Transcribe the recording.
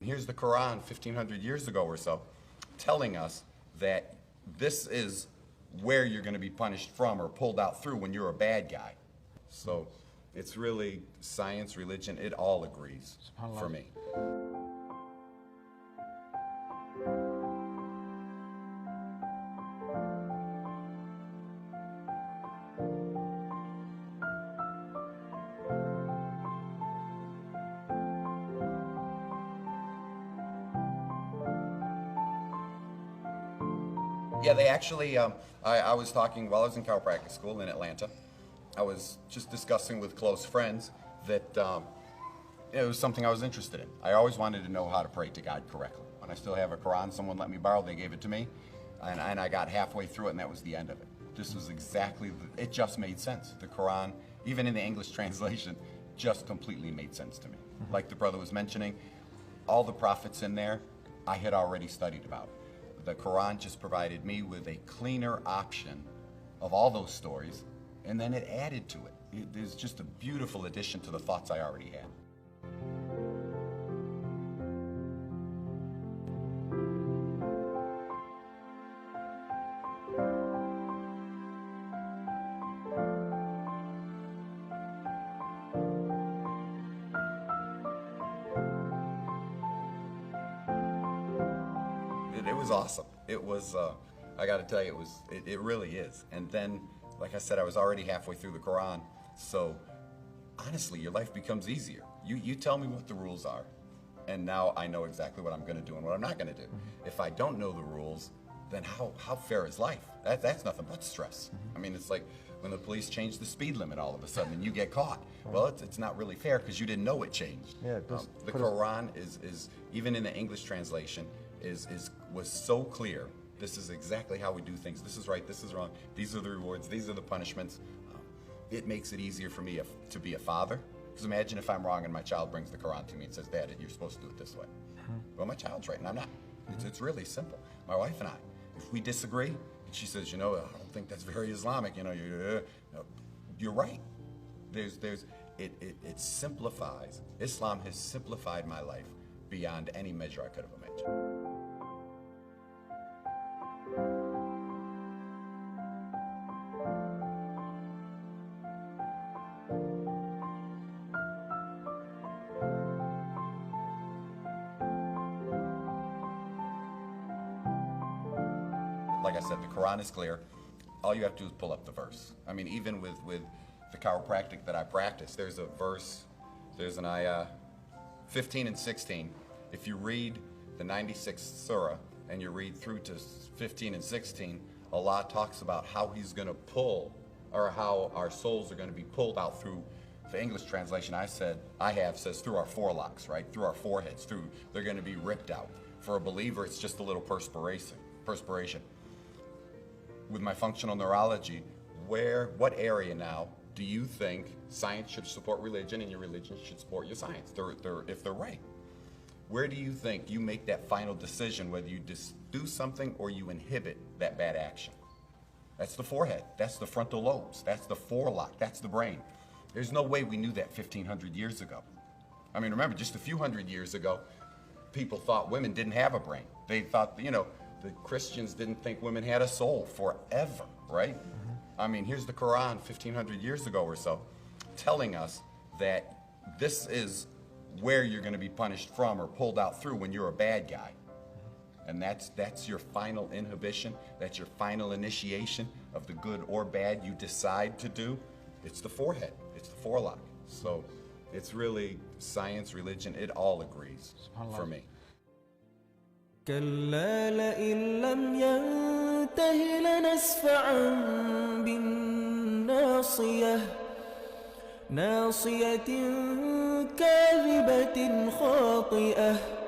Here's the Quran 1,500 years ago or so telling us that this is where you're going to be punished from or pulled out through when you're a bad guy. So it's really science, religion, it all agrees for me. Yeah, they actually, I was talking while I was in chiropractic school in Atlanta. I was just discussing with close friends that it was something I was interested in. I always wanted to know how to pray to God correctly. When I still have a Quran, someone let me borrow, they gave it to me, and I got halfway through it, and that was the end of it. This was exactly, it just made sense. The Quran, even in the English translation, just completely made sense to me. Like the brother was mentioning, all the prophets in there, I had already studied about. The Quran just provided me with a cleaner option of all those stories, and then it added to it. It is just a beautiful addition to the thoughts I already had. It was awesome. It was, I got to tell you, it really is. And then, like I said, I was already halfway through the Quran, so honestly, your life becomes easier. You tell me what the rules are, and now I know exactly what I'm going to do and what I'm not going to do. If I don't know the rules, then how fair is life? That's nothing but stress. I mean, it's like when the police change the speed limit all of a sudden and you get caught. Well, it's not really fair because you didn't know it changed. Yeah, the Quran is even in the English translation, was so clear. This is exactly how we do things. This is right, this is wrong. These are the rewards, these are the punishments. It makes it easier for me to be a father. Because imagine if I'm wrong and my child brings the Quran to me and says, Dad, you're supposed to do it this way. Well, my child's right and I'm not. It's really simple. My wife and I, if we disagree, and she says, I don't think that's very Islamic, you're right. It simplifies. Islam has simplified my life beyond any measure I could have imagined. Like I said, the Quran is clear. All you have to do is pull up the verse. I mean, even with the chiropractic that I practice, there's a verse, there's an ayah 15 and 16. If you read the 96th surah and you read through to 15 and 16, Allah talks about how He's going to pull, or how our souls are going to be pulled out through. The English translation I have says through our forelocks, right? Through our foreheads, they're going to be ripped out. For a believer, it's just a little perspiration. With my functional neurology, what area now do you think science should support religion and your religion should support your science? If they're right. Where do you think you make that final decision whether you just do something or you inhibit that bad action? That's the forehead, that's the frontal lobes, that's the forelock, that's the brain. There's no way we knew that 1,500 years ago. I mean, remember, just a few hundred years ago, people thought women didn't have a brain. They thought, the Christians didn't think women had a soul forever, right? I mean, here's the Quran 1,500 years ago or so telling us that this is where you're going to be punished from or pulled out through when you're a bad guy. And that's your final inhibition, that's your final initiation of the good or bad you decide to do. It's the forehead, it's the forelock. So it's really science, religion, it all agrees for me. كلا لئن لم ينته لنسفعا بالناصية ناصية كاذبة خاطئة